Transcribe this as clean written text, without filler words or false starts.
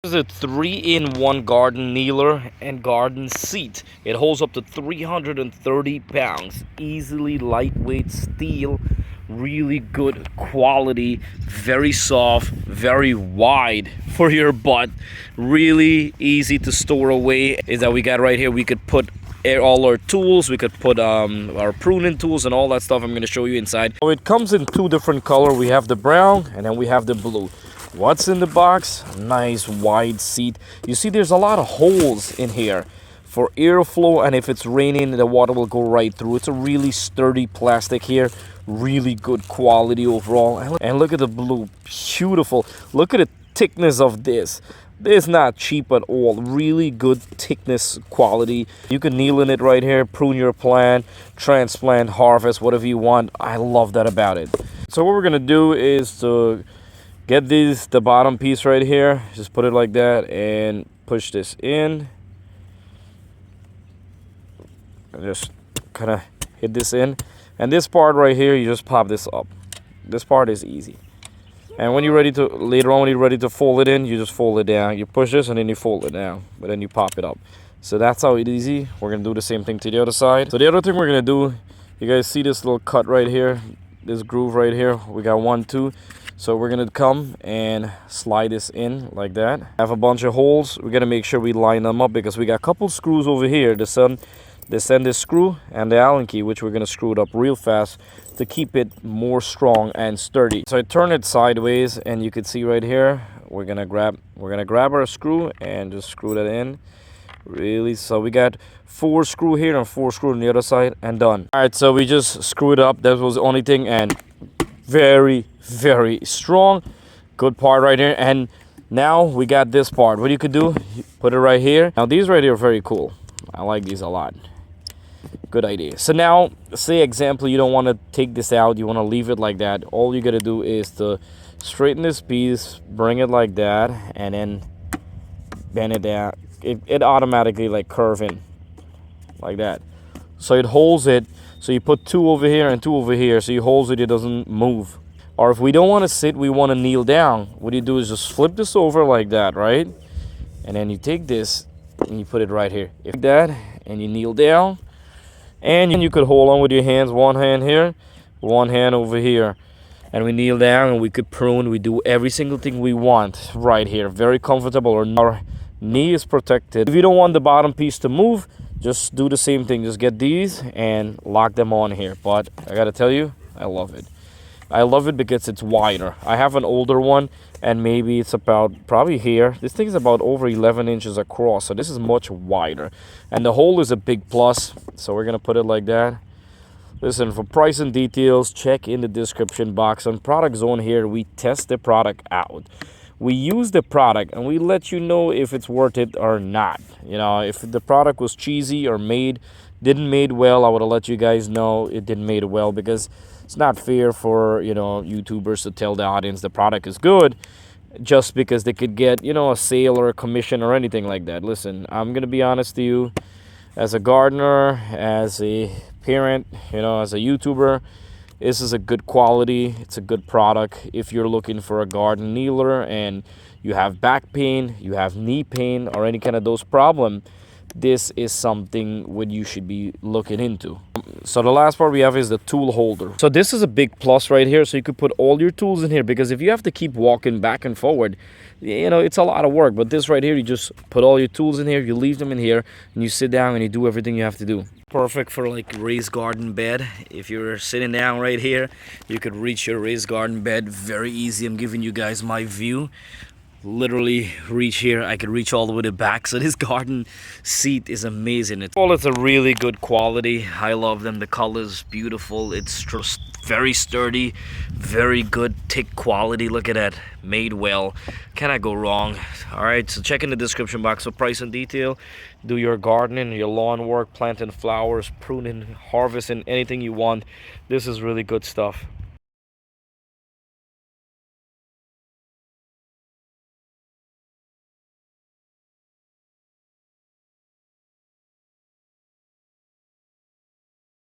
This is a 3-in-1 garden kneeler and garden seat. It holds up to 330 pounds. Easily lightweight steel, really good quality, very soft, very wide for your butt. Really easy to store away. Is that we got right here, we could put all our tools, we could put our pruning tools and all that stuff. I'm going to show you inside. So it comes in two different colors. We have the brown and then we have the blue. What's in the box? Nice wide seat. You see there's a lot of holes in here for airflow, and if it's raining the water will go right through. It's a really sturdy plastic here, really good quality overall. And look at the blue, beautiful. Look at the thickness of this. This is not cheap at all. Really good thickness quality. You can kneel in it right here, prune your plant, transplant, harvest, whatever you want. I love that about it. So what we're gonna do is to get the bottom piece right here, just put it like that and push this in. And just kind of hit this in. And this part right here, you just pop this up. This part is easy. And when you're ready to, later on when you're ready to fold it in, you just fold it down. You push this and then you fold it down, but then you pop it up. So that's how it's easy. We're gonna do the same thing to the other side. So the other thing we're gonna do, you guys see this little cut right here, this groove right here. We got 1, 2. So we're gonna come and slide this in like that. Have a bunch of holes. We're gonna make sure we line them up because we got a couple screws over here. The center screw and the Allen key, which we're gonna screw it up real fast to keep it more strong and sturdy. So I turn it sideways, and you can see right here, we're gonna grab our screw and just screw that in. Really, so we got 4 screw here and 4 screw on the other side, and done. All right, so we just screw it up. That was the only thing, and very strong, good part right here. And now we got this part. What you could do, you put it right here. Now these right here are very cool. I like these a lot. Good idea. So now, say example, you don't want to take this out, you want to leave it like that. All you got to do is to straighten this piece, bring it like that, and then bend it down. It automatically like curve in like that. So it holds it. So you put 2 over here and 2 over here, so you hold it, it doesn't move. Or if we don't want to sit, we want to kneel down, what you do is just flip this over like that, right? And then you take this and you put it right here. If that, and you kneel down, and you could hold on with your hands, one hand here, one hand over here. And we kneel down and we could prune, we do every single thing we want right here. Very comfortable, or our knee is protected. If you don't want the bottom piece to move, just do the same thing. Just get these and lock them on here. But I gotta tell you, I love it. I love it because it's wider. I have an older one, and maybe it's about probably here. This thing is about over 11 inches across, so this is much wider. And the hole is a big plus, so we're gonna put it like that. Listen, for price and details, check in the description box. On Product Zone here, we test the product out. We use the product and we let you know if it's worth it or not. You know, if the product was cheesy or didn't made well, I would have let you guys know it didn't made well, because it's not fair for, you know, YouTubers to tell the audience the product is good just because they could get, you know, a sale or a commission or anything like that. Listen, I'm gonna be honest to you, as a gardener, as a parent, you know, as a YouTuber, this is a good quality. It's a good product. If you're looking for a garden kneeler and you have back pain, you have knee pain, or any kind of those problem, this is something what you should be looking into. So the last part we have is the tool holder. So this is a big plus right here. So you could put all your tools in here, because if you have to keep walking back and forward, you know, it's a lot of work. But this right here, you just put all your tools in here, you leave them in here, and you sit down and you do everything you have to do. Perfect for like raised garden bed. If you're sitting down right here, you could reach your raised garden bed very easy. I'm giving you guys my view. Literally reach here. I could reach all the way to back. So this garden seat is amazing. It's a really good quality. I love them. The color is beautiful. It's just very sturdy, very good thick quality. Look at that, made well. Cannot go wrong. All right, so check in the description box for price and detail. Do your gardening, your lawn work, planting flowers, pruning, harvesting, anything you want. This is really good stuff.